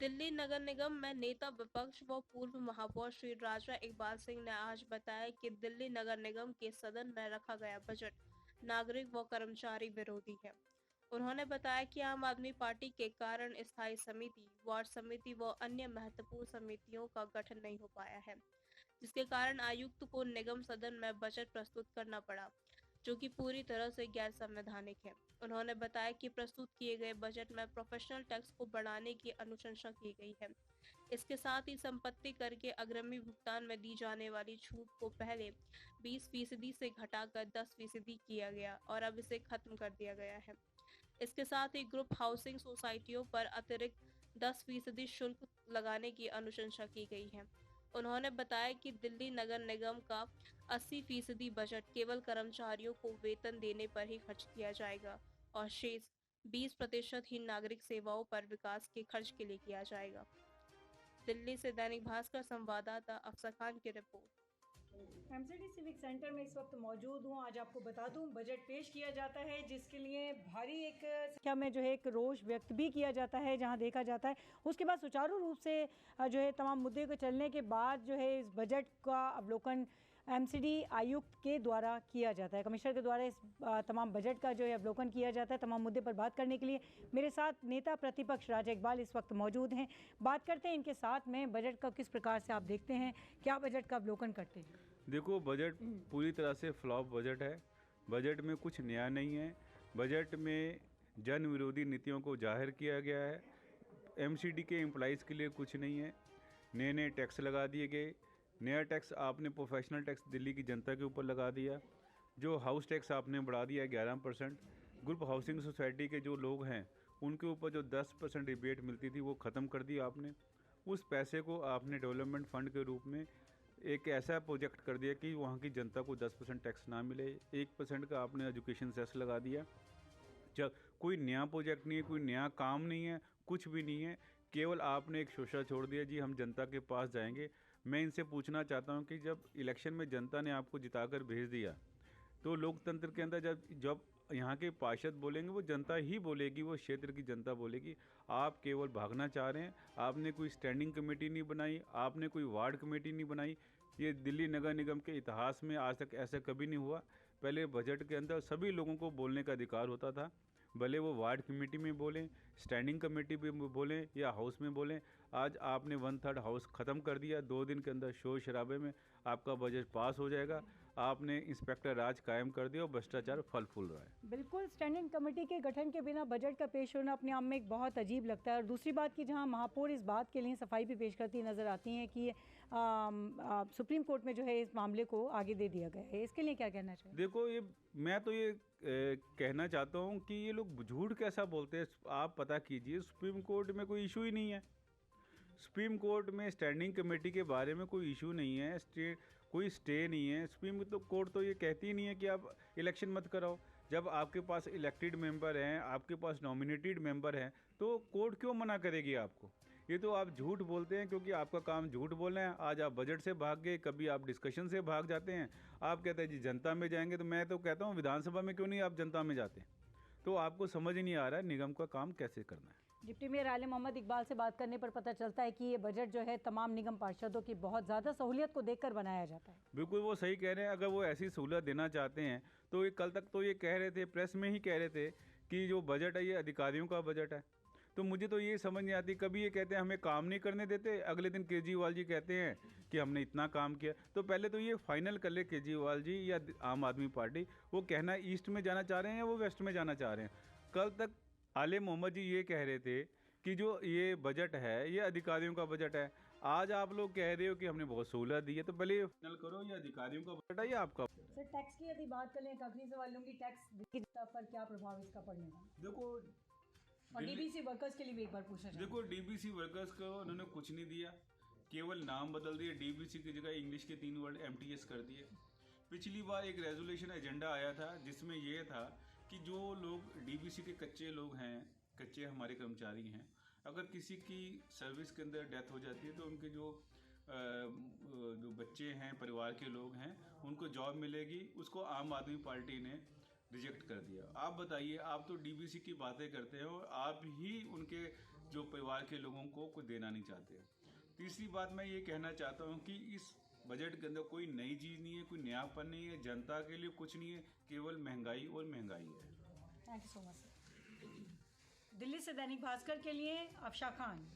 दिल्ली नगर निगम में नेता विपक्ष व पूर्व महापौर श्री राजा इकबाल सिंह ने आज बताया कि दिल्ली नगर निगम के सदन में रखा गया बजट नागरिक व कर्मचारी विरोधी है। उन्होंने बताया कि आम आदमी पार्टी के कारण स्थायी समिति, वार्ड समिति व अन्य महत्वपूर्ण समितियों का गठन नहीं हो पाया है, जिसके कारण आयुक्त को निगम सदन में बजट प्रस्तुत करना पड़ा, जो कि पूरी तरह से गैर संवैधानिक है। उन्होंने बताया कि प्रस्तुत किए गए बजट में प्रोफेशनल टैक्स को बढ़ाने की अनुशंसा की गई है। इसके साथ ही संपत्ति कर के अग्रिमी भुगतान में दी जाने वाली छूट को पहले 20% से घटाकर 10% किया गया और अब इसे खत्म कर दिया गया है। इसके साथ ही ग्रुप हाउसिंग सोसाइटियों पर अतिरिक्त 10% शुल्क लगाने की अनुशंसा की गई है। उन्होंने बताया कि दिल्ली नगर निगम का 80% बजट केवल कर्मचारियों को वेतन देने पर ही खर्च किया जाएगा और शेष 20% ही नागरिक सेवाओं पर विकास के खर्च के लिए किया जाएगा। दिल्ली से दैनिक भास्कर संवाददाता अफसर खान की रिपोर्ट। एमसीडी सिविक सेंटर में इस वक्त मौजूद हूँ। आज आपको बता दूँ बजट पेश किया जाता है, जिसके लिए भारी एक संख्या में जो है एक रोष व्यक्त भी किया जाता है, जहाँ देखा जाता है उसके बाद सुचारू रूप से जो है तमाम मुद्दे को चलने के बाद जो है इस बजट का अवलोकन एमसीडी आयुक्त के द्वारा किया जाता है, कमिश्नर के द्वारा इस तमाम बजट का जो है अवलोकन किया जाता है। तमाम मुद्दे पर बात करने के लिए मेरे साथ नेता प्रतिपक्ष राजा इकबाल इस वक्त मौजूद हैं। बात करते हैं इनके साथ में बजट का किस प्रकार से आप देखते हैं, क्या बजट का अवलोकन करते हैं। देखो, बजट पूरी तरह से फ्लॉप बजट है। बजट में कुछ नया नहीं है। बजट में जन विरोधी नीतियों को जाहिर किया गया है। एमसीडी के एम्प्लॉइज़ के लिए कुछ नहीं है। नए नए टैक्स लगा दिए गए। नया टैक्स आपने प्रोफेशनल टैक्स दिल्ली की जनता के ऊपर लगा दिया। जो हाउस टैक्स आपने बढ़ा दिया 11%। ग्रुप हाउसिंग सोसाइटी के जो लोग हैं उनके ऊपर जो 10% रिबेट मिलती थी वो ख़त्म कर दी आपने। उस पैसे को आपने डेवलपमेंट फ़ंड के रूप में एक ऐसा प्रोजेक्ट कर दिया कि वहाँ की जनता को 10% टैक्स ना मिले। 1% का आपने एजुकेशन सेस लगा दिया। जब कोई नया प्रोजेक्ट नहीं है, कोई नया काम नहीं है, कुछ भी नहीं है, केवल आपने एक शोषा छोड़ दिया जी हम जनता के पास जाएंगे। मैं इनसे पूछना चाहता हूँ कि जब इलेक्शन में जनता ने आपको जिताकर भेज दिया तो लोकतंत्र के अंदर जब जब यहाँ के पार्षद बोलेंगे वो जनता ही बोलेगी, वो क्षेत्र की जनता बोलेगी। आप केवल भागना चाह रहे हैं। आपने कोई स्टैंडिंग कमेटी नहीं बनाई, आपने कोई वार्ड कमेटी नहीं बनाई। ये दिल्ली नगर निगम के इतिहास में आज तक ऐसा कभी नहीं हुआ। पहले बजट के अंदर सभी लोगों को बोलने का अधिकार होता था, भले वो वार्ड कमेटी में बोलें, स्टैंडिंग कमेटी में बोलें या हाउस में बोलें। आज आपने 1/3 हाउस ख़त्म कर दिया। 2 दिन के अंदर शोर शराबे में आपका बजट पास हो जाएगा। आपने इंस्पेक्टर राज कायम कर दिया और भ्रष्टाचार फल फूल रहा है। बिल्कुल, स्टैंडिंग कमेटी के गठन के बिना बजट का पेश होना अपने आप में एक बहुत अजीब लगता है। और दूसरी बात कि जहां महापौर इस बात के लिए सफाई भी पेश करती नज़र आती हैं कि सुप्रीम कोर्ट में जो है इस मामले को आगे दे दिया गया है, इसके लिए क्या कहना चाहिए? देखो, मैं तो ये कहना चाहता हूँ कि ये लोग झूठ कैसा बोलते हैं। आप पता कीजिए, सुप्रीम कोर्ट में कोई इशू ही नहीं है। सुप्रीम कोर्ट में स्टैंडिंग कमेटी के बारे में कोई इशू नहीं है, कोई स्टे नहीं है। सुप्रीम कोर्ट तो ये कहती ही नहीं है कि आप इलेक्शन मत कराओ। जब आपके पास इलेक्टेड मेंबर हैं, आपके पास नॉमिनेटेड मेंबर हैं, तो कोर्ट क्यों मना करेगी आपको? ये तो आप झूठ बोलते हैं क्योंकि आपका काम झूठ बोलना है। आज आप बजट से भाग गए, कभी आप डिस्कशन से भाग जाते हैं। आप कहते हैं जी जनता में जाएंगे, तो मैं तो कहता हूँ विधानसभा में क्यों नहीं आप जनता में जाते? तो आपको समझ ही नहीं आ रहा है निगम का काम कैसे करना है। डिप्टी मेयर आले मोहम्मद इकबाल से बात करने पर पता चलता है कि ये बजट जो है तमाम निगम पार्षदों की बहुत ज़्यादा सहूलियत को देखकर बनाया जाता है। बिल्कुल, वो सही कह रहे हैं। अगर वो ऐसी सहूलत देना चाहते हैं तो ये कल तक तो ये कह रहे थे, प्रेस में ही कह रहे थे कि जो बजट है ये अधिकारियों का बजट है। तो मुझे तो ये समझ नहीं आती, कभी ये कहते हैं हमें काम नहीं करने देते, अगले दिन केजरीवाल जी कहते हैं कि हमने इतना काम किया। तो पहले तो ये फाइनल कर ले केजरीवाल जी या आम आदमी पार्टी, वो कहना ईस्ट में जाना चाह रहे हैं या वो वेस्ट में जाना चाह रहे हैं। कल तक आले मोहम्मद जी ये कह रहे थे कि जो ये बजट है ये अधिकारियों का बजट है। आज आप लोग कह रहे हो कि हमने बहुत सहूलत दी है। तो पहले फाइनल करो, ये अधिकारियों का बजट है या आपका? सर, टैक्स की यदि बात करें, एक आखिरी सवाल लूंगी, टैक्स की पर क्या प्रभाव इसका पड़ने वाला? देखो, और डीबीसी वर्कर्स के लिए भी एक बार पूछना चाहिए। देखो, डीबीसी वर्कर्स को उन्होंने कुछ नहीं दिया, केवल नाम बदल दिए। डीबीसी की जगह इंग्लिश के 3 वर्ड एमटीएस कर दिए। पिछली बार एक रेजोल्यूशन एजेंडा आया था जिसमें यह था कि जो लोग डीबीसी के कच्चे लोग हैं, कच्चे हमारे कर्मचारी हैं, अगर किसी की सर्विस के अंदर डेथ हो जाती है तो उनके जो बच्चे हैं, परिवार के लोग हैं, उनको जॉब मिलेगी। उसको आम आदमी पार्टी ने रिजेक्ट कर दिया। आप बताइए, आप तो डीबीसी की बातें करते हैं और आप ही उनके जो परिवार के लोगों को कुछ देना नहीं चाहते। तीसरी बात मैं ये कहना चाहता हूँ कि इस बजट के अंदर कोई नई चीज़ नहीं है, कोई नयापन नहीं है, जनता के लिए कुछ नहीं है, केवल महंगाई और महंगाई है। Thank you so much. Delhi से दैनिक भास्कर के लिए अफशा खान।